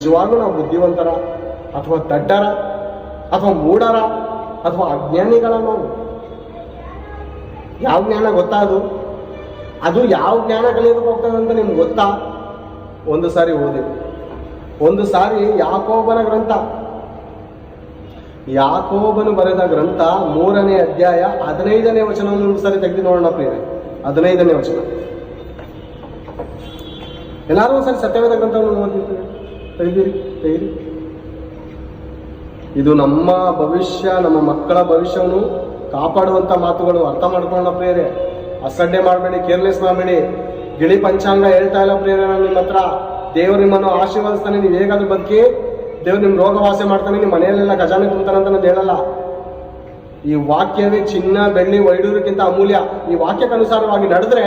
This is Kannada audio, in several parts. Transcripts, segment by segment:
ನಿಜವಾಗ್ಲೂ ನಾವು ಬುದ್ಧಿವಂತರ ಅಥವಾ ದಡ್ಡರ ಅಥವಾ ಮೂಢರ ಅಥವಾ ಅಜ್ಞಾನಿಗಳ ನಾವು? ಯಾವ ಜ್ಞಾನ ಗೊತ್ತಾ? ಅದು ಯಾವ ಜ್ಞಾನ ಕಲಿಯೋದಕ್ಕೆ ಹೋಗ್ತದೆ ಅಂತ ನಿಮ್ಗೆ ಗೊತ್ತಾ? ಒಂದು ಸಾರಿ ಓದಿ. ಒಂದು ಸಾರಿ ಯಾಕೋಬನ ಗ್ರಂಥ, ಯಾಕೋಬನು ಬರೆದ ಗ್ರಂಥ 3ನೇ ಅಧ್ಯಾಯ 15ನೇ ವಚನವನ್ನು ಒಂದು ಸಾರಿ ತೆಗೆದು ನೋಡೋಣ ಪ್ರಿಯರೇ. 15ನೇ ವಚನ. ಎಲ್ಲರೂ ಒಂದ್ಸರಿ ಸತ್ಯವೇದ ಗ್ರಂಥವನ್ನು ಓದಿರ್ತೀವಿ. ತೆಗೀರಿ. ಇದು ನಮ್ಮ ಭವಿಷ್ಯ, ನಮ್ಮ ಮಕ್ಕಳ ಭವಿಷ್ಯವನ್ನು ಕಾಪಾಡುವಂತ ಮಾತುಗಳು. ಅರ್ಥ ಮಾಡ್ಕೊಳ್ಳೋಣ ಪ್ರಿಯರೇ. ಅಸಡ್ಡೆ ಮಾಡಬೇಡಿ, ಕೇರ್ಲೆಸ್ ಮಾಡಬೇಡಿ. ಗಿಳಿ ಪಂಚಾಂಗ ಹೇಳ್ತಾ ಇಲ್ಲ ಪ್ರಿಯರೇ. ನಾನು ನಿಮ್ಮ ಹತ್ರ ದೇವರು ನಿಮ್ಮನ್ನು ಆಶೀರ್ವದಿಸ್ತಾನೆ, ನೀವು ಹೇಗಾದ್ರೂ ಬದುಕಿ, ದೇವ್ರು ನಿಮ್ಮ ರೋಗ ವಾಸ ಮಾಡ್ತಾನೆ, ನಿಮ್ಮ ಮನೆಯಲ್ಲೆಲ್ಲ ಖಜಾನೆ ತುಂಬ್ತಾನೆ ಅಂತ ನಾನು ಹೇಳಲ್ಲ. ಈ ವಾಕ್ಯವೇ ಚಿನ್ನ ಬೆಳ್ಳಿ ವೈಡೂರಕ್ಕಿಂತ ಅಮೂಲ್ಯ. ಈ ವಾಕ್ಯಕ್ಕನುಸಾರವಾಗಿ ನಡೆದ್ರೆ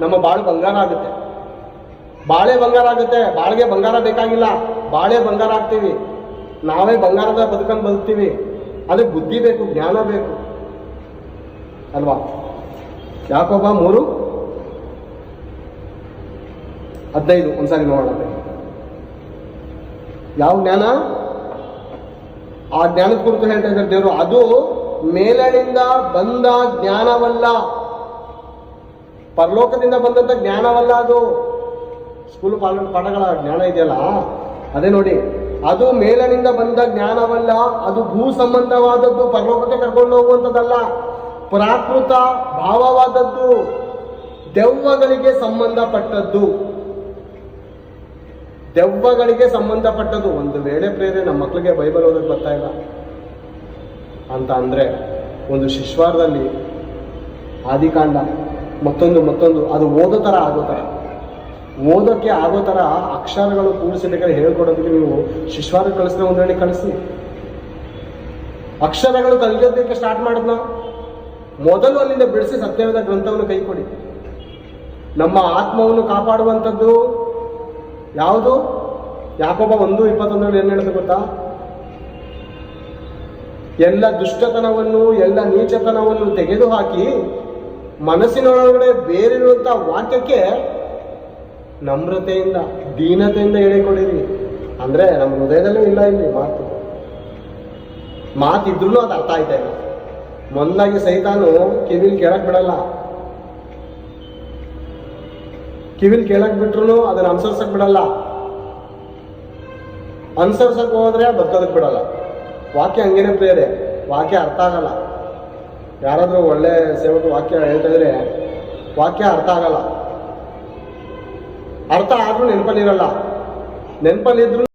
ನಮ್ಮ ಬಾಳು ಬಂಗಾರ ಆಗುತ್ತೆ. ಬಾಳೆ ಬಂಗಾರ ಆಗುತ್ತೆ. ಬಾಳಿಗೆ ಬಂಗಾರ ಬೇಕಾಗಿಲ್ಲ, ಬಾಳೆ ಬಂಗಾರ ಆಗ್ತೀವಿ. ನಾವೇ ಬಂಗಾರದ ಬದುಕನ್ನು ಬದುಕ್ತೀವಿ. ಅದಕ್ಕೆ ಬುದ್ಧಿ ಬೇಕು, ಜ್ಞಾನ ಬೇಕು ಅಲ್ವಾ? ಯಾಕೋಬ 3:15 ಒಂದ್ಸಾರಿ ನೋಡೋಣ. ಯಾವ ಜ್ಞಾನ? ಆ ಜ್ಞಾನದ ಕುರಿತು ಹೇಳ್ತಾ ಇದ್ದಾರೆ ದೇವರು. ಅದು ಮೇಲಿನಿಂದ ಬಂದ ಜ್ಞಾನವಲ್ಲ, ಪರಲೋಕದಿಂದ ಬಂದಂತ ಜ್ಞಾನವಲ್ಲ. ಅದು ಸ್ಕೂಲ್ ಪಾಠಗಳ ಜ್ಞಾನ ಇದೆಯಲ್ಲ, ಅದೇ ನೋಡಿ. ಅದು ಮೇಲಿನಿಂದ ಬಂದ ಜ್ಞಾನವಲ್ಲ, ಅದು ಭೂ ಸಂಬಂಧವಾದದ್ದು, ಪರಲೋಕಕ್ಕೆ ಕರ್ಕೊಂಡು ಹೋಗುವಂಥದ್ದಲ್ಲ. ಪ್ರಾಕೃತ ಭಾವವಾದದ್ದು, ದೆವ್ವಗಳಿಗೆ ಸಂಬಂಧಪಟ್ಟದ್ದು. ದೆವ್ವಗಳಿಗೆ ಸಂಬಂಧಪಟ್ಟದ್ದು. ಒಂದು ವೇಳೆ ಪ್ರೇರೆ ನಮ್ಮ ಮಕ್ಕಳಿಗೆ ಬೈಬಲ್ ಓದಕ್ಕೆ ಬರ್ತಾ ಇಲ್ಲ ಅಂತ ಅಂದ್ರೆ, ಒಂದು ಶಿಶ್ವಾರದಲ್ಲಿ ಆದಿಕಾಂಡ ಮತ್ತೊಂದು ಅದು ಓದೋ ಥರ ಆಗೋ ಥರ, ಓದೋಕ್ಕೆ ಆಗೋ ಥರ ಅಕ್ಷರಗಳು ಕೂಡಿಸಬೇಕಾದ್ರೆ ಹೇಳ್ಕೊಡೋದಕ್ಕೆ ನೀವು ಶಿಶ್ವಾರಕ್ಕೆ ಕಳಿಸಿದ್ರೆ ಒಂದರಲ್ಲಿ ಕಳಿಸಿ. ಅಕ್ಷರಗಳು ಕಲಿಯೋದಕ್ಕೆ ಸ್ಟಾರ್ಟ್ ಮಾಡಿದ್ನ ಮೊದಲು ಅಲ್ಲಿಂದ ಬಿಡಿಸಿ ಸತ್ಯವೇದ ಗ್ರಂಥವನ್ನು ಕೈ ಕೊಡಿ. ನಮ್ಮ ಆತ್ಮವನ್ನು ಕಾಪಾಡುವಂಥದ್ದು ಯಾವುದು? ಯಾಕೋಬ 1:21 ಏನು ಹೇಳುತ್ತೆ ಗೊತ್ತಾ? ಎಲ್ಲ ದುಷ್ಟತನವನ್ನು, ಎಲ್ಲ ನೀಚತನವನ್ನು ತೆಗೆದುಹಾಕಿ ಮನಸ್ಸಿನೊಳಗಡೆ ಬೇರಿರುವಂಥ ವಾಕ್ಯಕ್ಕೆ ನಮ್ರತೆಯಿಂದ, ದೀನತೆಯಿಂದ ಹೇಳಿಕೊಡಿರಿ. ಅಂದ್ರೆ ನಮ್ಮ ಹೃದಯದಲ್ಲೂ ಇಲ್ಲ ಇಲ್ಲಿ ಮಾತಿದ್ರೂ ಅದು ಅರ್ಥ ಆಯ್ತಾ ಇಲ್ಲ. ಮೊದಲಾಗಿ ಸೈತಾನು ಕಿವಿಲ್ ಕೇಳಕ್ ಬಿಡಲ್ಲ. ಕಿವಿಲ್ ಕೇಳಕ್ ಬಿಟ್ರು ಅದನ್ನ ಅನುಸರಿಸಕ್ ಬಿಡಲ್ಲ. ಅನುಸರಿಸಕ್ ಹೋದ್ರೆ ಬದುಕೋದಕ್ ಬಿಡಲ್ಲ. ವಾಕ್ಯ ಹಂಗೇನೆ ಪ್ರಿಯರೇ, ವಾಕ್ಯ ಅರ್ಥ ಆಗಲ್ಲ. ಯಾರಾದ್ರೂ ಒಳ್ಳೆ ಸೇವಕ ವಾಕ್ಯ ಹೇಳ್ತಾ ಇದ್ರೆ ವಾಕ್ಯ ಅರ್ಥ ಆಗಲ್ಲ. ಅರ್ಥ ಆದ್ರೂ ನೆನಪಲ್ಲಿರಲ್ಲ. ನೆನಪಲ್ಲಿದ್ರು